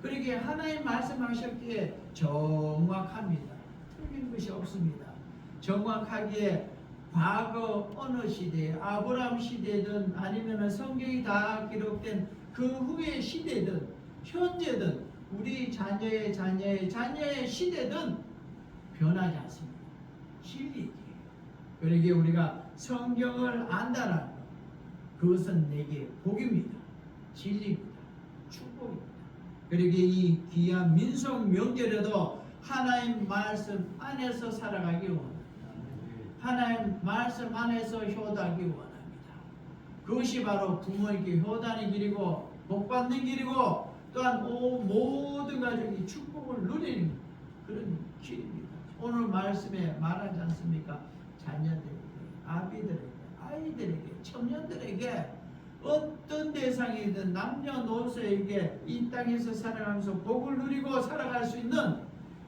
그러기에 하나님 말씀하셨기에 정확합니다. 틀린 것이 없습니다. 정확하게 과거 어느 시대, 아브라함 시대든 아니면 성경이 다 기록된 그 후의 시대든 현재든 우리 자녀의 시대든 변하지 않습니다. 진리이에요. 그러기에 우리가 성경을 안다는 것, 그것은 내게 복입니다. 진리입니다. 축복입니다. 그러기에 이 귀한 민속 명절에도 하나님 말씀 안에서 살아가기 원합니다. 하나님 말씀 안에서 효도하기 원합니다. 그것이 바로 부모에게 효도하는 길이고 복받는 길이고 또한 모든 가족이 축복을 누리는 그런 길입니다. 오늘 말씀에 말하지 않습니까? 자녀들에게, 아비들에게, 아이들에게, 청년들에게 어떤 대상이든 남녀노소에게 이 땅에서 살아가면서 복을 누리고 살아갈 수 있는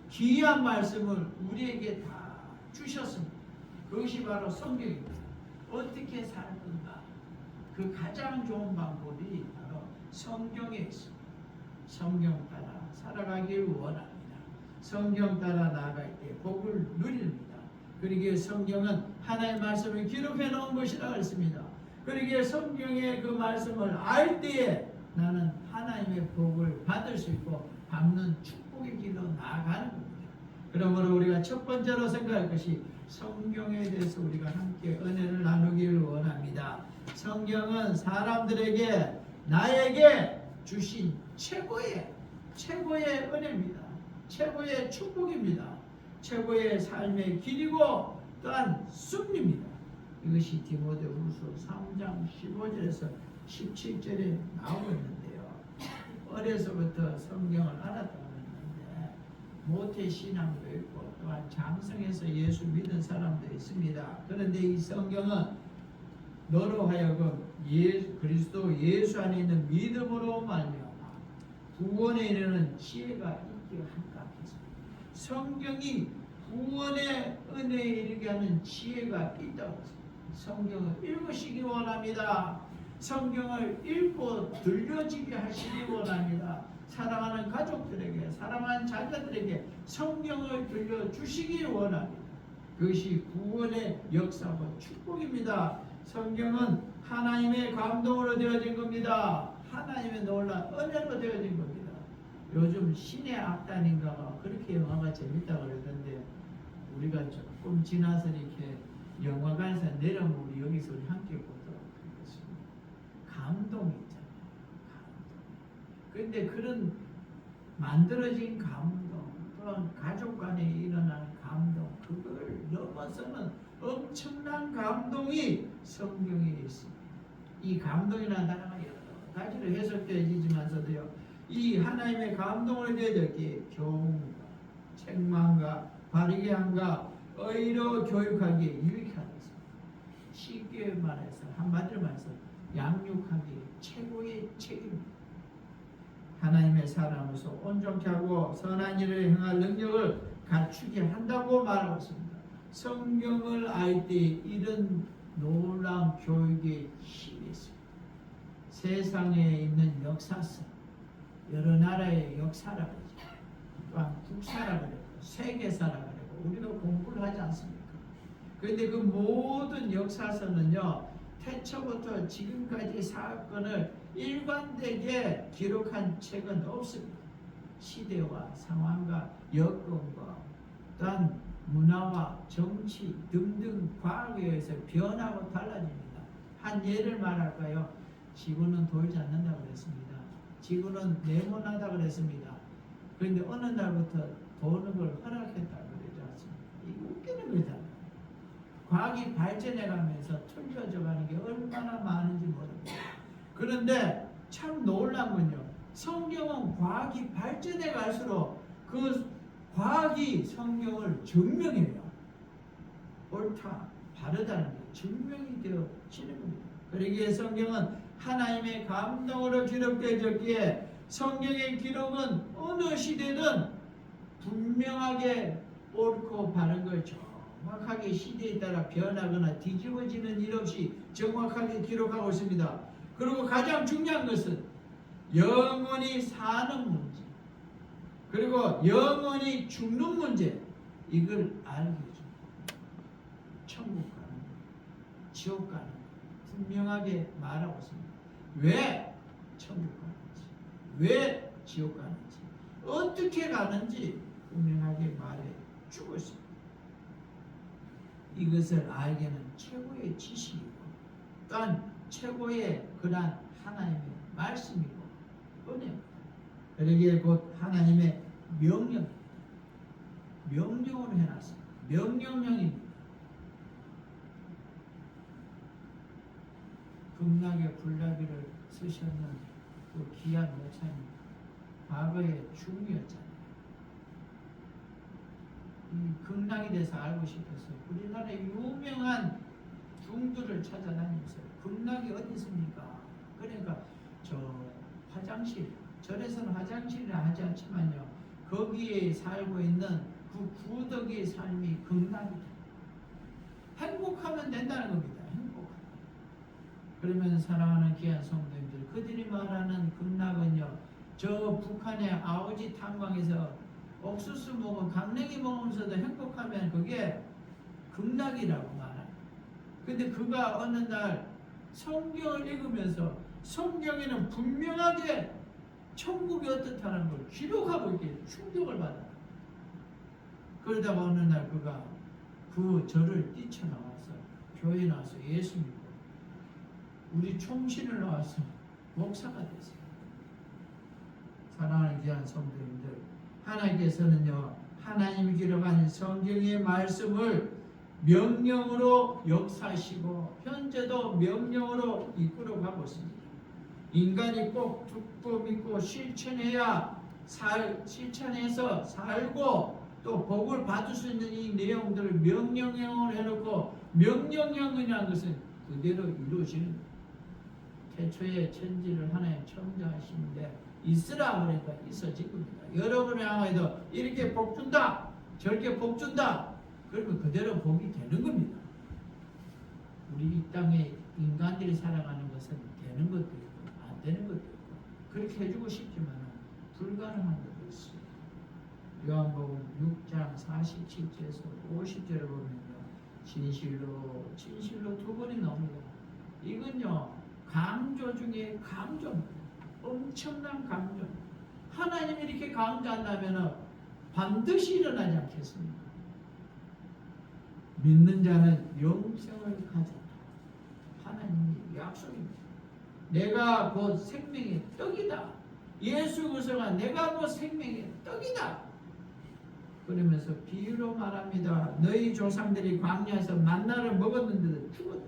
귀한 말씀을 우리에게 다 주셨습니다. 그것이 바로 성경입니다. 어떻게 살 건가? 그 가장 좋은 방법이 바로 성경에 있습니다. 성경 따라 살아가길 원합니다. 성경 따라 나아갈 때 복을 누립니다. 그러기에 성경은 하나님의 말씀을 기록해 놓은 것이라고 했습니다. 그러기에 성경의 그 말씀을 알 때에 나는 하나님의 복을 받을 수 있고 받는 축복의 길로 나아가는 겁니다. 그러므로 우리가 첫 번째로 생각할 것이 성경에 대해서 우리가 함께 은혜를 나누기를 원합니다. 성경은 사람들에게 나에게 주신 최고의 은혜입니다. 최고의 축복입니다. 최고의 삶의 길이고 또한 승리입니다. 이것이 디모데후서 3장 15절에서 17절에 나오고 있는데요. 어려서부터 성경을 알았다고 했는데 모태 신앙도 있고 또한 장성에서 예수 믿은 사람도 있습니다. 그런데 이 성경은 너로 하여금 그리스도 예수 안에 있는 믿음으로 말미암아 구원에 이르는 지혜가 있기를 한가하겠습니다. 성경이 구원의 은혜에 이르게 하는 지혜가 있다고 했습니다. 성경을 읽으시기 원합니다. 성경을 읽고 들려지게 하시기 원합니다. 사랑하는 가족들에게, 사랑하는 자녀들에게 성경을 들려주시기 원합니다. 그것이 구원의 역사고 축복입니다. 성경은 하나님의 감동으로 되어진 겁니다. 하나님의 놀라운 은혜로 되어진 겁니다. 요즘 신의 악단인가가 그렇게 영화가 재밌다고 그러던데 우리가 조금 지나서 이렇게 영화관에서 내려오면 우리 여기서 우리 함께 보도록 하겠습니다. 감동이 있잖아요. 감동. 그런데 그런 만들어진 감동, 또한 가족 간에 일어나는 감동, 그걸 넘어서는 엄청난 감동이 성경에 있습니다. 이 감동이라는 단어가 여러 가지로 해석되어지지만서도요, 이 하나님의 감동을 되었기에 교훈과 책망과 바르게 함과 의로 교육하기에 유익하게 했습니다. 쉽게 말해서 한마디로 말해서 양육하기 최고의 책임입니다. 하나님의 사람으로서 온전케 하고 선한 일을 행할 능력을 갖추게 한다고 말하고 있습니다. 성경을 알 때 이런 놀라운 교육의 힘이 있습니다. 세상에 있는 역사성, 여러 나라의 역사라고 하죠. 또한 국사라고 그러고 세계사라고 그러고 우리도 공부를 하지 않습니까? 그런데 그 모든 역사서는요, 태초부터 지금까지 사건을 일관되게 기록한 책은 없습니다. 시대와 상황과 여건과 또한 문화와 정치 등등 과학에 의해서 변하고 달라집니다. 한 예를 말할까요? 지구는 돌지 않는다고 그랬습니다. 지구는 네모나다고 그랬습니다. 그런데 어느 날부터 도는 걸 허락했다고 그러지 않습니까? 이거 웃기는 거잖아요. 과학이 발전해가면서 틀려져 가는 게 얼마나 많은지 모릅니다. 그런데 참 놀라운 건요, 성경은 과학이 발전해 갈수록 그 과학이 성경을 증명해요. 옳다, 바르다는 게 증명이 되어지는 겁니다. 그러기에 성경은 하나님의 감동으로 기록되었기에 성경의 기록은 어느 시대든 분명하게 옳고 바른 걸 정확하게 시대에 따라 변하거나 뒤집어지는 일 없이 정확하게 기록하고 있습니다. 그리고 가장 중요한 것은 영원히 사는 문제, 그리고 영원히 죽는 문제, 이걸 알게 해줍니다. 천국 가는 거, 지옥 가는 거 분명하게 말하고 있습니다. 왜 천국 가는지, 왜 지옥 가는지, 어떻게 가는지 분명하게 말해 주고 있습니다. 이것을 알게는 최고의 지식이고 또한 최고의 그러한 하나님의 말씀이고 은혜입니다. 그러기에 곧 하나님의 명령으로 해놨습니다. 명령형입니다. 극락의 불나비를 쓰셨는 그 귀한 목사님, 과거에 중이었잖아요. 이 극락에 대해서 알고 싶어서 우리나라의 유명한 중들을 찾아다니면서 극락이 어디 있습니까? 그러니까 저 화장실, 절에서는 화장실이라 하지 않지만요, 거기에 살고 있는 그 구덕의 삶이 극락이다. 행복하면 된다는 겁니다. 행복하면. 그러면 사랑하는 귀한 성도님들, 그들이 말하는 극락은요, 저 북한의 아오지 탄광에서 옥수수 먹은 강냉이 먹으면서도 행복하면 그게 극락이라고 말합니다. 근데 그가 어느 날 성경을 읽으면서 성경에는 분명하게 천국이 어떻다는 걸 기록하고 있게 충격을 받아요. 그러다가 어느 날 그가 그 절을 뛰쳐나와서 교회에 나와서 예수 믿고 우리 총신을 나와서 목사가 됐어요. 사랑하는 귀한 성도님들, 하나님께서는요, 하나님이 기록한 성경의 말씀을 명령으로 역사하시고 현재도 명령으로 이끌어가고 있습니다. 인간이 꼭 듣고 믿고 실천해서 살고 또 복을 받을 수 있는 이 내용들을 명령형을 해놓고, 명령형이라는 것은 그대로 이루어지는 거예요. 태초에 천지를 하나님 창조하시는데 있으라 그러니까 있어진 겁니다. 여러분을 향해도 이렇게 복 준다, 저렇게 복 준다, 그러면 그대로 복이 되는 겁니다. 우리 이 땅에 인간들이 살아가는 것은 되는 것도 있고 안 되는 것도 있고 그렇게 해주고 싶지만 불가능한 것도 있어요. 요한복음 6장 47절에서 50절을 보면요, 진실로 두 번이 나옵니다. 이건요, 강조 중에 강조입니다. 엄청난 강조. 하나님이 이렇게 강조한다면 반드시 일어나지 않겠습니까? 믿는 자는 영생을 가졌다. 하나님이 약속입니다. 내가 곧 생명의 떡이다. 예수 그리스도가 내가 곧 생명의 떡이다. 그러면서 비유로 말합니다. 너희 조상들이 광야에서 만나를 먹었는데도 죽었다.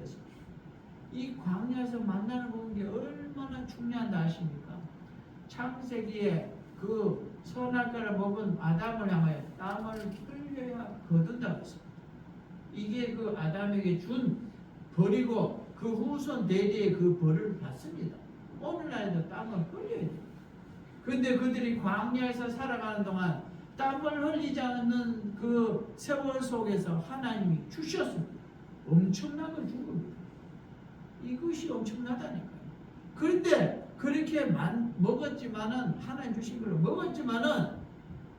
이 광야에서 만나를 먹은 게 얼마나 중요한지 아십니까? 창세기에 그 선악과를 먹은 아담을 향하여 땀을 흘려야 거둔다고 했습니다. 이게 그 아담에게 준 벌이고 그 후손 대대에 그 벌을 받습니다. 오늘날에도 땀을 흘려야 돼요. 그런데 그들이 광야에서 살아가는 동안 땀을 흘리지 않는 그 세월 속에서 하나님이 주셨습니다. 엄청난 걸 준 겁니다. 이것이 엄청나다니까요. 그런데 그렇게 먹었지만은, 하나님 주신 걸로 먹었지만은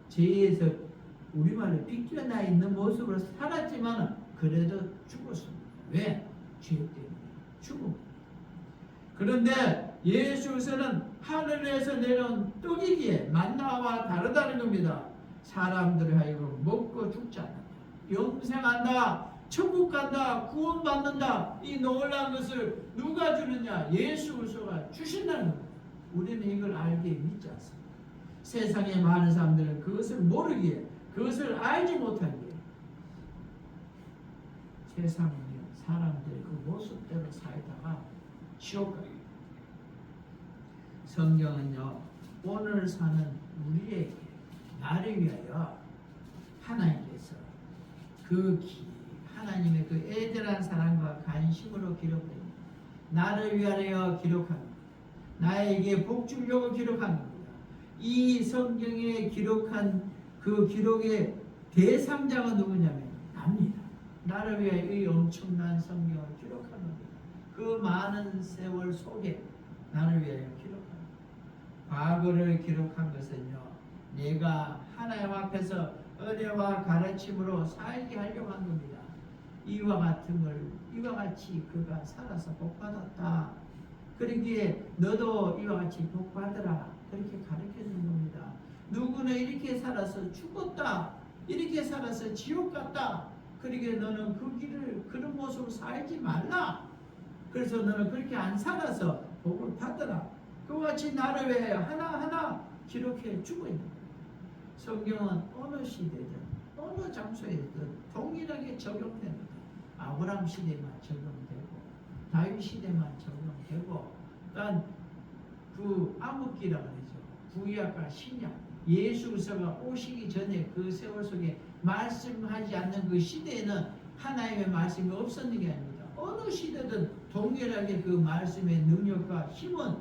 죄에서 우리말로 빗겨나 있는 모습으로 살았지만은 그래도 죽었습니다. 왜? 죄 때문에 죽음. 그런데 예수께서는 하늘에서 내려온 떡이기에 만나와 다르다는 겁니다. 사람들을 하여금 먹고 죽지 않는다. 영생한다. 천국 간다. 구원받는다. 이 놀라운 것을 누가 주느냐? 예수 그리스도가 주신다는 겁니다. 우리는 이걸 알기에 믿지 않습니다. 세상에 많은 사람들은 그것을 모르기에, 그것을 알지 못하기에 세상에 사람들이 그 모습대로 살다가 지옥 가게. 성경은요, 오늘 사는 우리에게, 나를 위하여 하나님께서 하나님의 그 애절한 사랑과 간식으로 기록됩니다. 나를 위하여 기록합니다. 나에게 복 주려고 기록한 겁니다. 이 성경에 기록한 그 기록의 대상자가 누구냐면 납니다. 나를 위하여 이 엄청난 성경을 기록한 겁니다. 그 많은 세월 속에 나를 위하여 기록합니다. 과거를 기록한 것은요, 내가 하나님 앞에서 은혜와 가르침으로 살게 하려고 한 겁니다. 이와 같은 걸 이와 같이 그가 살아서 복받았다. 그러기에 너도 이와 같이 복받으라. 그렇게 가르쳐주는 겁니다. 누구는 이렇게 살아서 죽었다. 이렇게 살아서 지옥 갔다. 그러기에 너는 그 길을 그런 모습으로 살지 말라. 그래서 너는 그렇게 안 살아서 복을 받으라. 그와 같이 나를 위해 하나하나 기록해 주고 있는 거예요. 성경은 어느 시대든 어느 장소에든 동일하게 적용됩니다. 아브라함 시대만 적용되고 다윗 시대만 적용되고, 그러니까 그 암흑기라고 그러죠. 구약과 신약, 예수 그리스도가 오시기 전에 그 세월 속에 말씀하지 않는 그 시대에는 하나님의 말씀이 없었는 게 아닙니다. 어느 시대든 동일하게 그 말씀의 능력과 힘은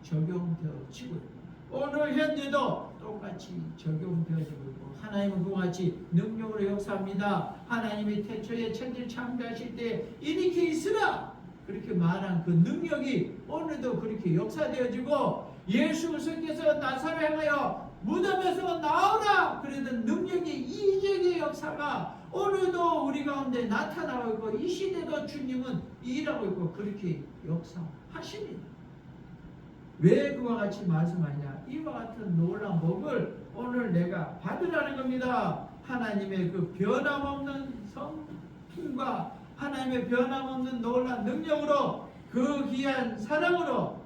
적용되어지고 오늘 현재도 똑같이 적용되어지고 있고, 하나님은 그와 같이 능력으로 역사합니다. 하나님이 태초에 천지를 창조하실 때 이렇게 있으라 그렇게 말한 그 능력이 오늘도 그렇게 역사되어지고, 예수 그리스도께서 나사렛 향하여 무덤에서 나오라 그러던 능력이 이적의 역사가 오늘도 우리 가운데 나타나고 있고, 이 시대도 주님은 일하고 있고 그렇게 역사하십니다. 왜 그와 같이 말씀하냐? 이와 같은 놀라운 복을 오늘 내가 받으라는 겁니다. 하나님의 그 변함없는 성품과 하나님의 변함없는 놀라운 능력으로, 그 귀한 사랑으로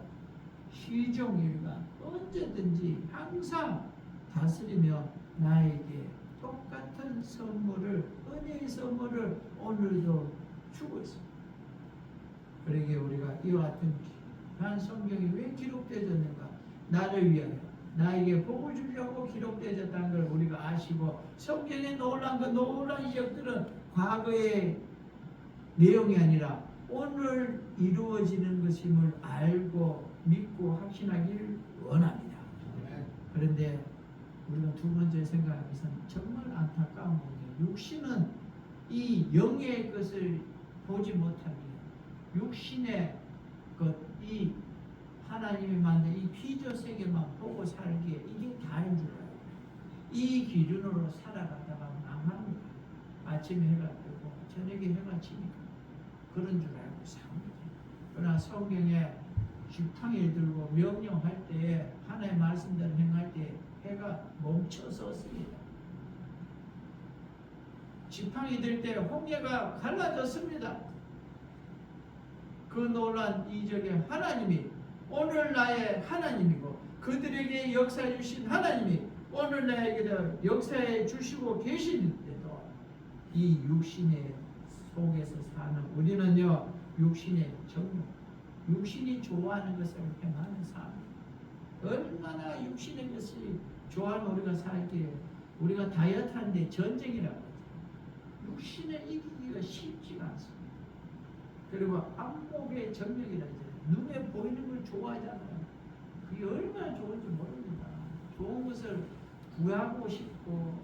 시종일관 언제든지 항상 다스리며 나에게 똑같은 선물을, 은혜의 선물을 오늘도 주고 있습니다. 그러기에 우리가 이와 같은 한 성경이 왜 기록되어졌는가? 나를 위하여 나에게 복을 주려고 기록되어졌다는 걸 우리가 아시고, 성경에 놀란 그 놀란 이적들은 과거의 내용이 아니라 오늘 이루어지는 것임을 알고 믿고 확신하길 원합니다. 그런데 우리가 두 번째 생각하는 것은 정말 안타까운 거예요. 육신은 이 영의 것을 보지 못하기에, 육신의 것, 이 하나님이 만든 이 피조 세계만 보고 살기에 이게 다인 줄 알아요. 이 기준으로 살아가다가 망합니다. 아침에 해가 뜨고 저녁에 해가 지니까 그런 줄 알고 삽니다. 그러나 성경에 지팡이를 들고 명령할 때, 하나님의 말씀대로 행할 때 해가 멈춰섰습니다. 지팡이 들 때 홍해가 갈라졌습니다. 그 놀란 이적의 하나님이 오늘 나의 하나님이고, 그들에게 역사해 주신 하나님이 오늘 나에게도 역사해 주시고 계시는데도 이 육신의 속에서 사는 우리는요, 육신의 정욕, 육신이 좋아하는 것을 행하는 삶, 얼마나 육신의 것이 좋아하는 우리가 살기에, 우리가 다이어트 하는데 전쟁이라고 하죠. 육신을 이기기가 쉽지가 않습니다. 그리고 안목의 정력이라 이제 눈에 보이는 걸 좋아하잖아요. 그게 얼마나 좋은지 모릅니다. 좋은 것을 구하고 싶고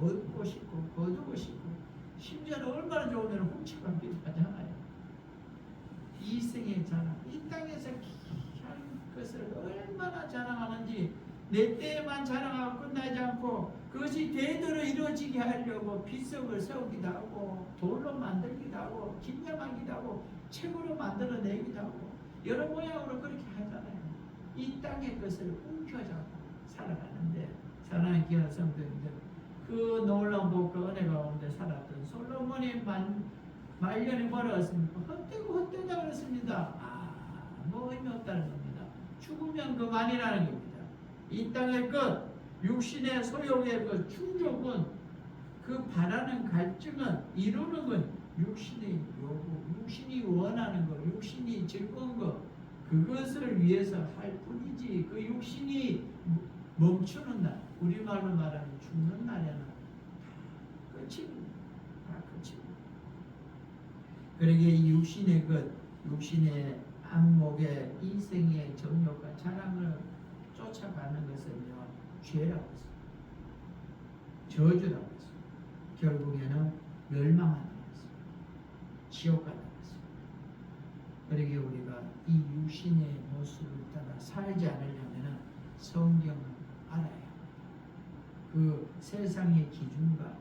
얻고 싶고 거두고 싶고, 심지어는 얼마나 좋으면 훔쳐가기도 하잖아요. 이생의 자랑, 이 땅에서 귀한 것을 얼마나 자랑하는지, 내 때에만 자랑하고 끝나지 않고 그것이 대대로 이루어지게 하려고 비석을 세우기도 하고 돌로 만들기도 하고 김장하기도 하고 책으로 만들어내기도 하고 여러 모양으로 그렇게 하잖아요. 이 땅의 것을 움켜잡고 살아가는데, 사랑하는 귀한 성도님들, 그 놀라운 복과 은혜 가운데 살았던 솔로몬이 말년에 뭐라고 했습니까? 헛되고 헛되다 그랬습니다. 뭐 의미 없다는 겁니다. 죽으면 그만이라는 겁니다. 이 땅의 것, 육신의 소욕의 그 충족은, 그 바라는 갈증은, 이루는 건 육신의 요구, 육신이 원하는 것, 육신이 즐거운 것, 그것을 위해서 할 뿐이지, 그 육신이 멈추는 날, 우리말로 말하면 죽는 날에는 다 끝입니다. 다 끝입니다. 그러기에 이 육신의 것, 육신의 안목의 이생의 정욕과 자랑을 쫓아가는 것은요, 죄라고 했습니다. 저주라고 했습니다. 결국에는 멸망하는 것입니다. 지옥 가는 것입니다. 그러기에 우리가 이 육신의 모습을 따라 살지 않으려면 성경을 알아야 합니다. 그 세상의 기준과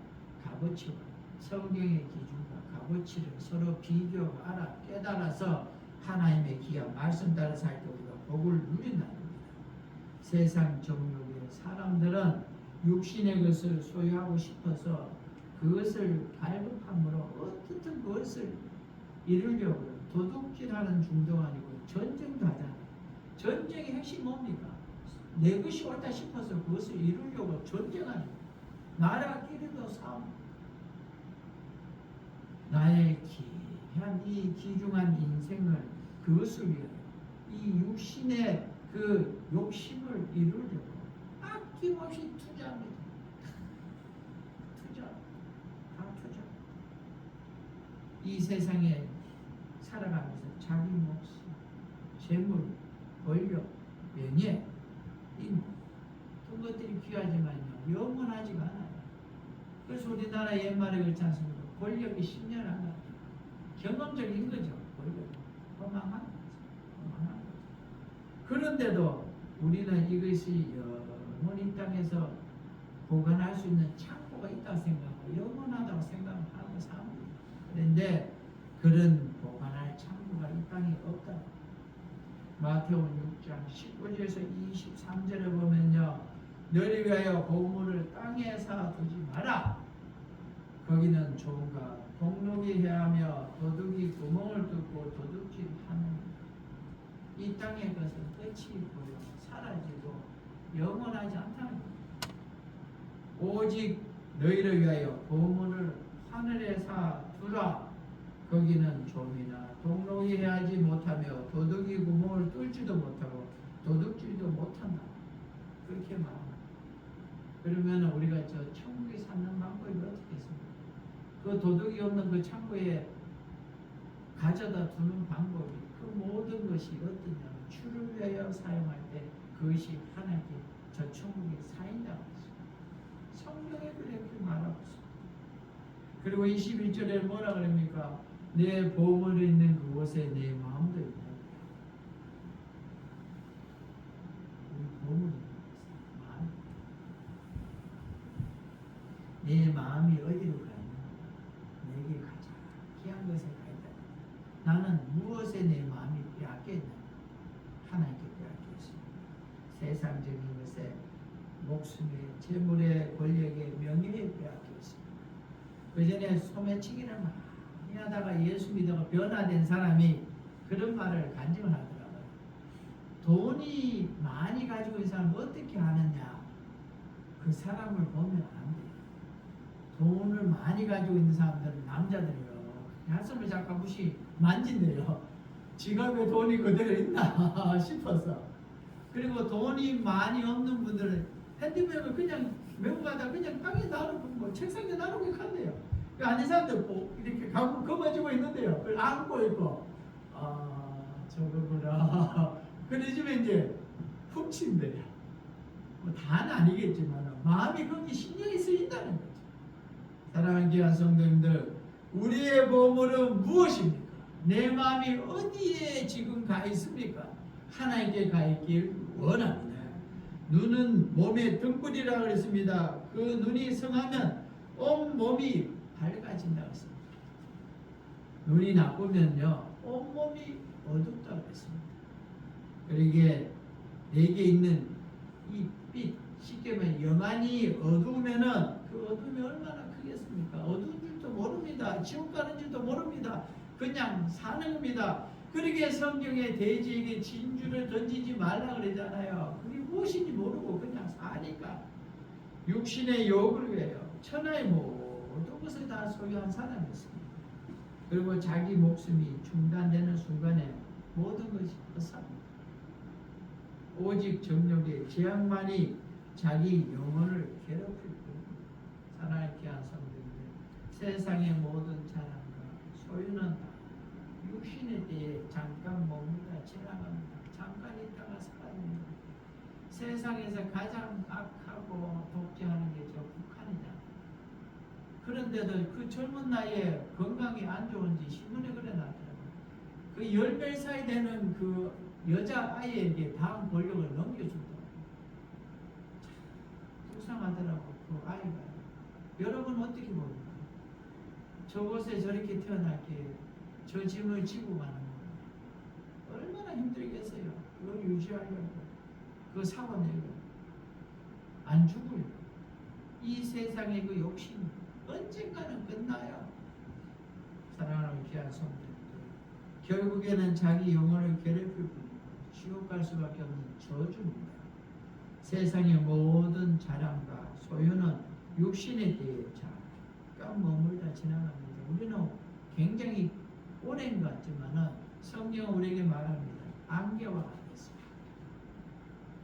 값어치와 성경의 기준과 값어치를 서로 비교하고 알아 깨달아서 하나님의 귀한 말씀 따라 살 때 우리가 복을 누린다는 겁니다. 세상 정욕의 사람들은 육신의 것을 소유하고 싶어서 그것을 갈급함으로 어떻든 그것을 이루려고 도둑질하는 중도 아니고 전쟁도 하잖아요. 전쟁의 핵심 뭡니까? 내 것이 옳다 싶어서 그것을 이루려고 전쟁하는 거예요. 나라끼리도 싸움. 나의 귀한 이 귀중한 인생을 그것을 위하여 이 육신의 그 욕심을 이루려고 아낌없이 투자합니다. 다 투자. 이 세상에 살아가면서 자기 목숨, 재물, 권력, 명예, 이 모든 것들이 귀하지만요 영원하지가 않아요. 그래서 우리나라 옛말에 그렇지 않습니까? 권력이 10년 안 가요. 경험적인 거죠. 권력이 허망한 거죠. 그런데도 우리는 이것이 영원히 땅에서 보관할 수 있는 창고가 있다고 생각하고 영원하다고 생각하고 삽니다. 그런데 그런 보관할 창고가 이 땅에 없다. 마태복음 6장 19절에서 23절에 보면요, 너를 위하여 보물을 땅에 쌓아두지 마라. 거기는 종과 동록이 해하며 도둑이 구멍을 뚫고 도둑질하는 이 땅의 것은 끝이 보여 사라지고 영원하지 않다는 겁니다. 오직 너희를 위하여 보물을 하늘에 쌓아두라. 거기는 좀이나 동록이 해하지 못하며 도둑이 구멍을 뚫지도 못하고 도둑질도 못한다. 그렇게 말합니다. 그러면 우리가 저 천국에 사는 방법이 어떻게 있습니까? 그 도둑이 없는 그 창고에 가져다 두는 방법이 그 모든 것이 어떠냐면 주를 위하여 사용할 때 그것이 하나님께 저 천국에 쌓인다고 했습니다. 성경에 그렇게 말하고 있습니다. 그리고 21절에 뭐라 그럽니까? 내 보물이 있는 그곳에 내 마음도 있다. 우리 보물이 있는 곳에 마음. 내 마음이 어디로 가 있는가? 내게 가장 귀한 것에 가 있다. 나는 무엇에 내 마음이 빼앗겨 있나? 하나님께 빼앗겨 있습니다. 세상적인 것에 목숨에 재물에 권력에 명예에 빼앗겨 있습니다. 그 전에 소매치기를 많이 하다가 예수 믿어가 변화된 사람이 그런 말을 간증을 하더라고요. 돈이 많이 가지고 있는 사람은 어떻게 하느냐? 그 사람을 보면 안 돼요. 돈을 많이 가지고 있는 사람들은 남자들이요. 가슴을 잠깐 무시 만진대요. 지갑에 돈이 그대로 있나 싶어서. 그리고 돈이 많이 없는 분들은 핸드백을 그냥 메고 가다가 그냥 땅에 놔두고 뭐 책상에 놔두고 간대요. 그 아닌 사람들 이렇게 가고 거머쥐고 있는데요. 그걸 안고 있고 저거구나. 그래지면 이제 훔친대요. 뭐 다는 아니겠지만 마음이 거기 신경이 쓰인다는 거죠. 사랑하는 귀한 성도님들, 우리의 보물은 무엇입니까? 내 마음이 어디에 지금 가 있습니까? 하나님께 가 있길 원합니다. 눈은 몸의 등불이라 그랬습니다. 그 눈이 성하면 온 몸이 밝아진다고 했습니다. 눈이 나쁘면요 온 몸이 어둡다고 했습니다. 그러기에 내게 있는 이 빛, 쉽게 말하면 영안이 어두우면은 그 어둠이 얼마나 크겠습니까? 어두운 줄도 모릅니다. 지옥 가는 줄도 모릅니다. 그냥 사는 겁니다. 그러기에 성경에 돼지에게 진주를 던지지 말라 그러잖아요. 그게 무엇인지 모르고 그냥 사니까 육신의 욕을 위하여 천하의 모든 것을 다 소유한 사람이었습니다. 그리고 자기 목숨이 중단되는 순간에 모든 것이 헛삽니다. 오직 정욕의 재앙만이 자기 영혼을 괴롭힐 뿐입니다. 사랑의 귀한 성도님들, 세상의 모든 자랑과 소유는 다 육신의 때에 잠깐 뭡니다. 지나갑니다. 잠깐 있다가 사라집니다. 세상에서 가장 악하고 독재하는 게 저 북한이잖아요. 그런데도 그 젊은 나이에 건강이 안 좋은지 신문에 그래 놨더라고요. 그 10몇 살 되는 그 여자아이에게 다음 권력을 넘겨주더라고요. 불쌍하더라고. 그 아이가 여러분 어떻게 봅니까? 저곳에 저렇게 태어났기에 저 짐을 지고 가는 거예요. 얼마나 힘들겠어요. 그걸 유지하려고 그 사고 내고 안 죽으려고. 이 세상의 그 욕심이 언젠가는 끝나요. 사랑하는 귀한 성도들, 결국에는 자기 영혼을 괴롭힐 뿐이고 지옥 갈 수밖에 없는 저주입니다. 세상의 모든 자랑과 소유는 육신에 대해 잠깐 머물다 지나갑니다. 우리는 굉장히 오랜 것 같지만은 성경은 우리에게 말합니다. 안개와 같습니다.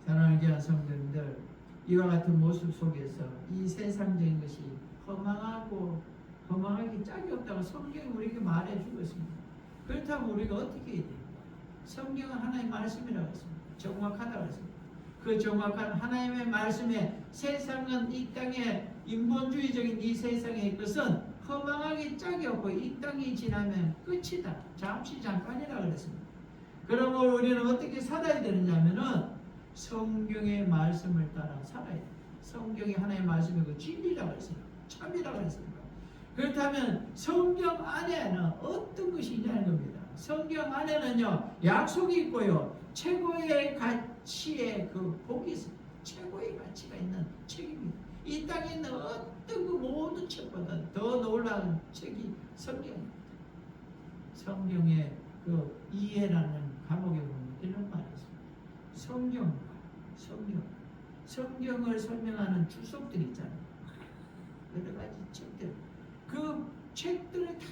사랑하는 귀한 성도님들, 이와 같은 모습 속에서 이 세상적인 것이 허망하기 짝이 없다고 성경이 우리에게 말해주고 있습니다. 그렇다면 우리가 어떻게 해야 됩니까? 성경은 하나님의 말씀이라고 했습니다. 정확하다고 했습니다. 그 정확한 하나님의 말씀에 세상은 이 땅의 인본주의적인 이 세상의 것은 허망하기 짝이 없고 이 땅이 지나면 끝이다. 잠시 잠깐이라고 그랬습니다. 그러면 우리는 어떻게 살아야 되느냐면은 성경의 말씀을 따라 살아야 돼요. 성경이 하나님의 말씀이 그 진리라고 했습니다. 참이라고 했습니다. 그렇다면 성경 안에는 어떤 것이 있냐는 겁니다. 성경 안에는요, 약속이 있고요, 최고의 가치의 그 복이 있습니다. 최고의 가치가 있는 책입니다. 이 땅에 있는 어떤 그 모든 책보다 더 놀라운 책이 성경입니다. 성경의 그 이해라는 과목에 보면 이런 말이 있습니다. 성경을 설명하는 주석들이 있잖아요. 여러 가지 책들. 그 책들을 다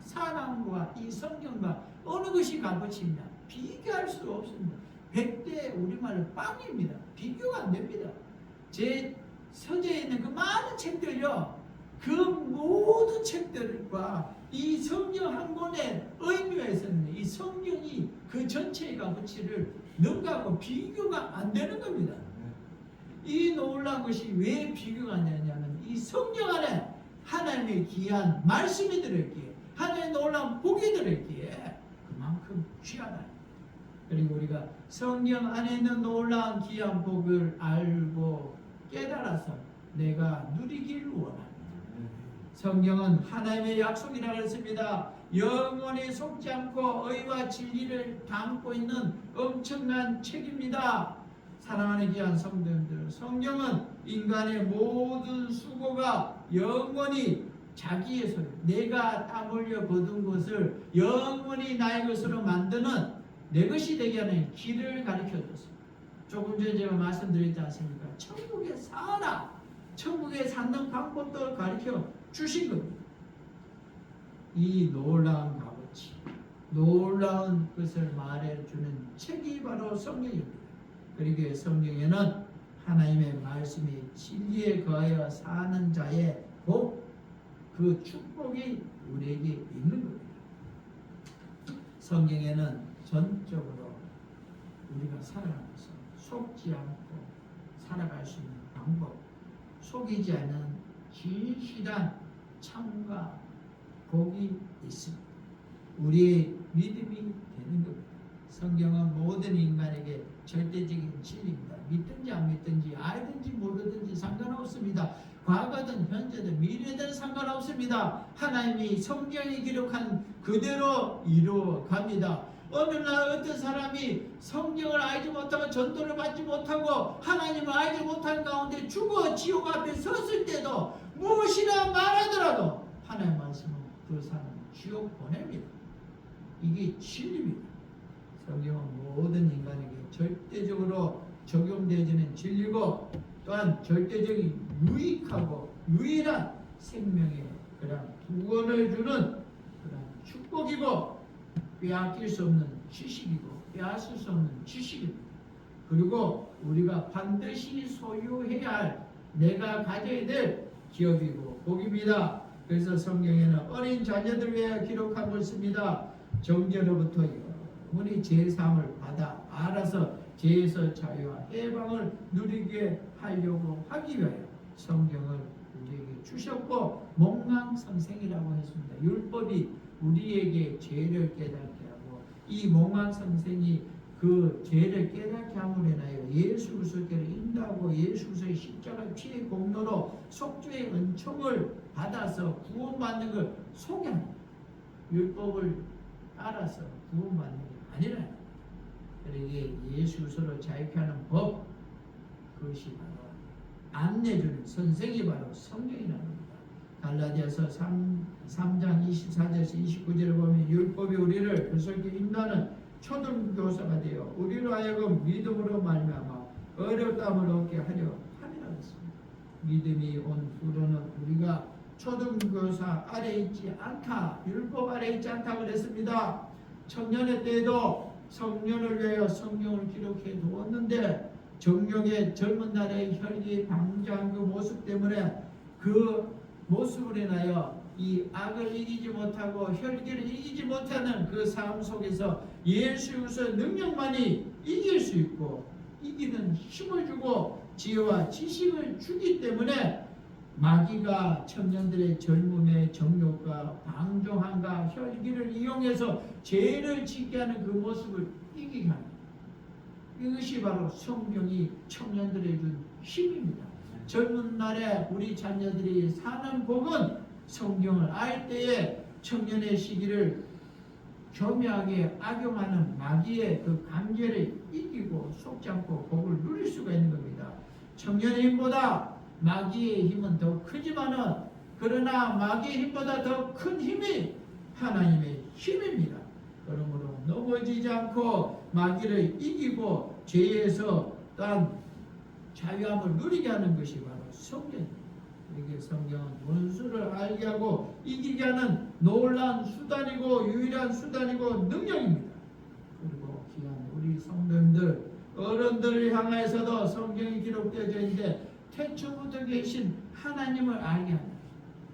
사람과 이 성경과 어느 것이 값어치냐? 비교할 수 없습니다. 100대 우리말로 빵입니다. 비교가 안 됩니다. 제 서재에 있는 그 많은 책들요, 그 모든 책들과 이 성경 한 권의 의미가 있었는데 이 성경이 그 전체의 값어치를 능가하고 비교가 안 되는 겁니다. 이 놀라운 것이 왜 비교가 안 되냐면 이 성경 안에 하나님의 귀한 말씀이 들어있기에, 하나님의 놀라운 복이 들어있기에 그만큼 귀하다. 그리고 우리가 성경 안에 있는 놀라운 귀한 복을 알고 깨달아서 내가 누리기를 원합니다. 성경은 하나님의 약속이라고 했습니다. 영원히 속지 않고 의와 진리를 담고 있는 엄청난 책입니다. 사랑하는 귀한 성도님들, 성경은 인간의 모든 수고가 영원히 자기의 소유, 내가 땀 흘려 거둔 것을 영원히 나의 것으로 만드는 내 것이 되게 하는 길을 가르쳐 줬습니다. 조금 전에 제가 말씀드렸지 않습니까? 천국에 살아, 천국에 사는 방법도 가르쳐 주신 겁니다. 이 놀라운 값어치, 놀라운 것을 말해주는 책이 바로 성경입니다. 그리고 성경에는 하나님의 말씀이 진리에 거하여 사는 자의 복, 그 축복이 우리에게 있는 겁니다. 성경에는 전적으로 우리가 살아가면서 속지 않고 살아갈 수 있는 방법, 속이지 않은 진실한 참과 복이 있습니다. 우리의 믿음이 되는 겁니다. 성경은 모든 인간에게 절대적인 진리입니다. 믿든지 안 믿든지 알든지 모르든지 상관없습니다. 과거든 현재든 미래든 상관없습니다. 하나님이 성경이 기록한 그대로 이루어 갑니다. 어느 날 어떤 사람이 성경을 알지 못하고 전도를 받지 못하고 하나님을 알지 못한 가운데 죽어 지옥 앞에 섰을 때도 무엇이나 말하더라도 하나님의 말씀은 그 사람을 지옥 보냅니다. 이게 진리입니다. 성경은 모든 인간에게 절대적으로 적용되어지는 진리고 또한 절대적인 유익하고 유일한 생명의 그런 구원을 주는 그런 축복이고 빼앗길 수 없는 지식이고 빼앗을 수 없는 지식입니다. 그리고 우리가 반드시 소유해야 할 내가 가져야 될 기업이고 복입니다. 그래서 성경에는 어린 자녀들 위해 기록하고 있습니다. 정죄로부터 영원히 제사함을 받아 알아서 죄에서 자유와 해방을 누리게 하려고 하기 위하여 성경을 우리에게 주셨고 몽망성생이라고 했습니다. 율법이 우리에게 죄를 깨닫게 하고 이 몽망성생이 그 죄를 깨닫게 함으로 인하여 예수 그리스도를 인도하고 예수 그리스도의 십자가 피의 공로로 속죄의 은총을 받아서 구원받는 걸 소개합니다. 율법을 따라서 구원받는 게 아니라 그러기에 예수 그리스도로 자유케 하는 법, 그것이 바로 안내주는 선생이 바로 성령이라는 겁니다. 갈라디아서 3장 24절에서 29절을 보면 율법이 우리를 그리스도께 인도하는 초등교사가 되어 우리로 하여금 믿음으로 말미암아 어렵다함을 얻게 하려 함이라 했습니다. 믿음이 온 후로는 우리가 초등교사 아래 있지 않다, 율법 아래 있지 않다 그랬습니다. 청년의 때에도 성년을 위하여 성경을 기록해 두었는데 정령의 젊은 날의 혈기 방자한 그 모습 때문에 그 모습을 인하여 이 악을 이기지 못하고 혈기를 이기지 못하는 그 삶 속에서 예수 그리스도의 능력만이 이길 수 있고 이기는 힘을 주고 지혜와 지식을 주기 때문에 마귀가 청년들의 젊음의 정욕과 방종함과 혈기를 이용해서 죄를 짓게 하는 그 모습을 이기게 합니다. 이것이 바로 성경이 청년들에게 준 힘입니다. 젊은 날에 우리 자녀들이 사는 복은 성경을 알 때에 청년의 시기를 교묘하게 악용하는 마귀의 그 강제를 이기고 속지 않고 복을 누릴 수가 있는 겁니다. 청년의 힘보다 마귀의 힘은 더 크지만은 그러나 마귀의 힘보다 더 큰 힘이 하나님의 힘입니다. 그러므로 넘어지지 않고 마귀를 이기고 죄에서 또한 자유함을 누리게 하는 것이 바로 성경입니다. 이게 성경은 원수를 알게 하고 이기게 하는 놀라운 수단이고 유일한 수단이고 능력입니다. 그리고 귀한 우리 성도님들 어른들을 향해서도 성경이 기록되어져 있는데 태초부터 계신 하나님을 알게 합니다.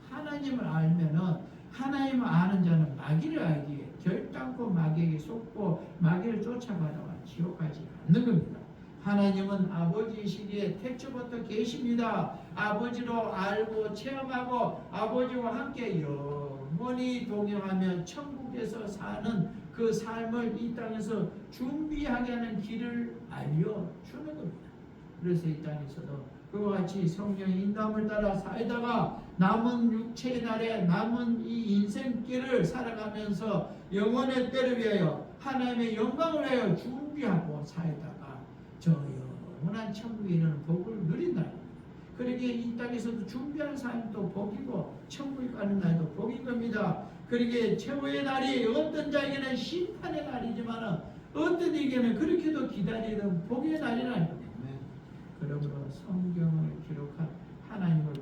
하나님을 알면은 하나님을 아는 자는 마귀를 알기에 결단코 마귀에게 속고 마귀를 쫓아가다가 지옥 가지 않는 겁니다. 하나님은 아버지이시기에 태초부터 계십니다. 아버지로 알고 체험하고 아버지와 함께 영원히 동행하며 천국에서 사는 그 삶을 이 땅에서 준비하게 하는 길을 알려주는 겁니다. 그래서 이 땅에서도 그와 같이 성령의 인도함을 따라 살다가 남은 육체의 날에 남은 이 인생길을 살아가면서 영원의 때를 위하여 하나님의 영광을 위하여 준비하고 살다가 저 영원한 천국에 이르는 복을 누린다. 그러기에 이 땅에서도 준비하는 삶이 또 복이고 천국에 가는 날도 복인 겁니다. 그러기에 최후의 날이 어떤 자에게는 심판의 날이지만 어떤 이에게는 그렇게도 기다리는 복의 날이라는 겁니다. 그러므로 성경을 기록한 하나님을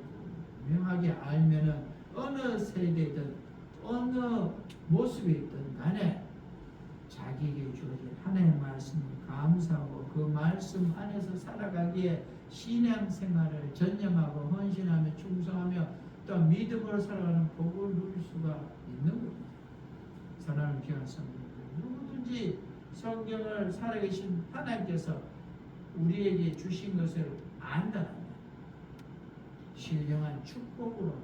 분명하게 알면은 어느 세대든 어느 모습에 있든 간에 자기에게 주어진 하나님의 말씀을 감사하고 그 말씀 안에서 살아가기에 신앙생활을 전념하고 헌신하며 충성하며 또 믿음으로 살아가는 복을 누릴 수가 있는 겁니다. 사랑하는 귀한 성도들, 누구든지 성경을 살아계신 하나님께서 우리에게 주신 것을 안다면 신령한 축복으로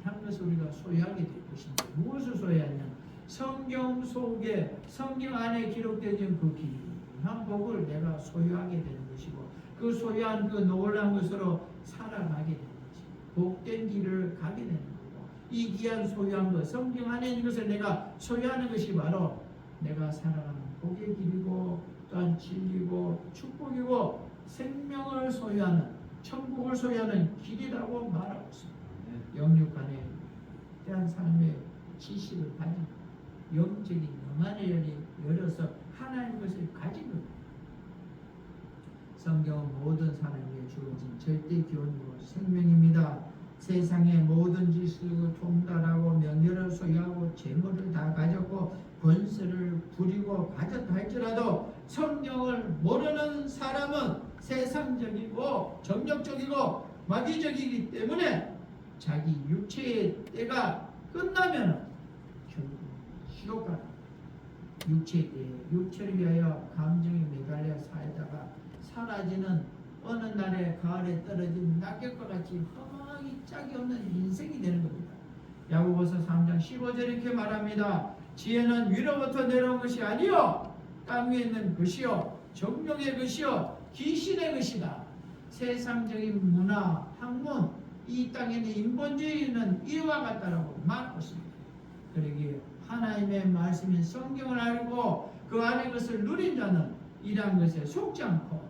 한 것을 우리가 소유하게 될 것인데 무엇을 소유하냐? 성경 속에 성경 안에 기록되어진 그 귀한 복을 내가 소유하게 되는 것이고 그 소유한 그 놀라운 것으로 살아가게 되는 것이고 복된 길을 가게 되는 거고 이 귀한 소유한 것 성경 안에 있는 것을 내가 소유하는 것이 바로 내가 살아가는 복의 길이고 또한 진리고 축복이고 생명을 소유하는 천국을 소유하는 길이라고 말하고 있습니다. 영육간에 대한 삶의 지식을 가진 영적인 영안을 열어서 하나님의 것을 가진 겁니다. 성경은 모든 사람에게 주어진 절대 기원이고 생명입니다. 세상의 모든 지식을 통달하고 명예를 소유하고 재물을 다 가졌고 권세를 부리고 가졌다 할지라도 성경을 모르는 사람은 세상적이고 정력적이고 마귀적이기 때문에 자기 육체의 때가 끝나면 결국 지옥 가라. 육체의 때, 육체를 위하여 감정에 매달려 살다가 사라지는 어느 날에 가을에 떨어진 낙엽과 같이 험하기 짝이 없는 인생이 되는 겁니다. 야고보서 3장 15절 이렇게 말합니다. 지혜는 위로부터 내려온 것이 아니요 땅 위에 있는 것이요 정욕의 것이요 귀신의 것이다. 세상적인 문화, 학문, 이 땅에 있는 인본주의는 이와 같다라고 말하고 있습니다. 그러기에 하나님의 말씀인 성경을 알고 그 안의 것을 누린 자는 이러한 것에 속지 않고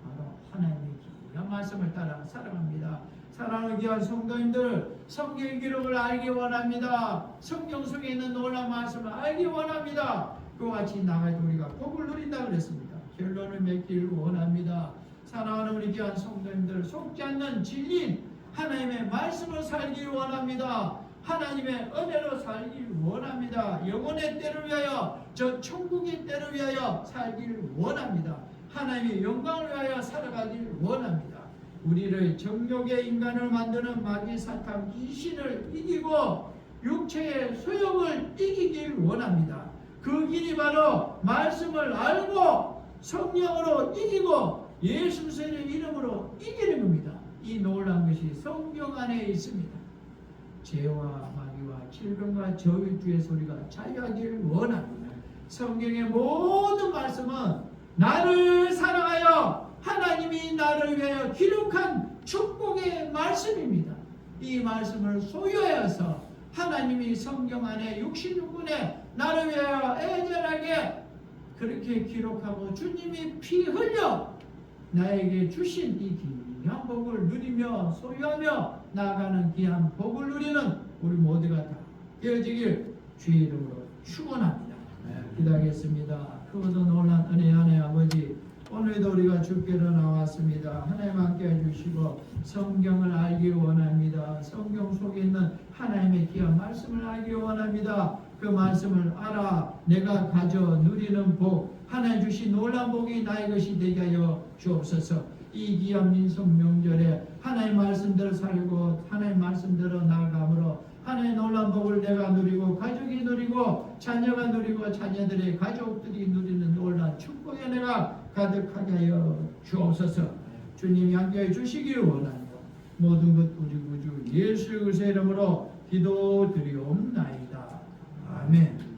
바로 하나님의 귀한 말씀을 따라 살아갑니다. 사랑하는 귀한 성도님들, 성경 기록을 알기 원합니다. 성경 속에 있는 놀라운 말씀을 알기 원합니다. 그와 같이 나가서 우리가 복을 누린다 그랬습니다. 결론을 맺기를 원합니다. 사랑하는 우리 귀한 성도님들, 속지 않는 진리인 하나님의 말씀을 살기 원합니다. 하나님의 은혜로 살길 원합니다. 영혼의 때를 위하여, 저 천국의 때를 위하여 살길 원합니다. 하나님의 영광을 위하여 살아가길 원합니다. 우리를 정욕의 인간을 만드는 마귀 사탄 귀신을 이기고 육체의 소욕을 이기길 원합니다. 그 길이 바로 말씀을 알고 성령으로 이기고 예수 그리스도의 이름으로 이기는 겁니다. 이 놀라운 것이 성경 안에 있습니다. 죄와 마귀와 질병과 저주의 소리가 자유하기를 원합니다. 성경의 모든 말씀은 나를 사랑하여 하나님이 나를 위하여 기록한 축복의 말씀입니다. 이 말씀을 소유하여서 하나님이 성경 안에 66권에 나를 위하여 애절하게 그렇게 기록하고 주님이 피 흘려 나에게 주신 이 귀한 복을 누리며 소유하며 나아가는 귀한 복을 누리는 우리 모두가 다 되어지길 주의 이름으로 축원합니다. 기도하겠습니다. 크고도 놀란 은혜 하나님 아버지, 오늘도 우리가 주께로 나왔습니다. 하나님 함께 해주시고 성경을 알기 원합니다. 성경 속에 있는 하나님의 귀한 말씀을 알기 원합니다. 그 말씀을 알아 내가 가져 누리는 복, 하나님 주신 놀라운 복이 나의 것이 되게 하여 주옵소서. 이 귀한 민속 명절에 하나님 말씀대로 살고 하나님 말씀대로 나아감으로 하나님의 놀라운 복을 내가 누리고 가족이 누리고 자녀가 누리고 자녀들의 가족들이 누리는 놀라운 축복의 은혜가 가득하게 하여 주옵소서. 주님이 함께해 주시기를 원하며 모든 것 우리 구주 예수 그리스도의 이름으로 기도드리옵나이다. 아멘.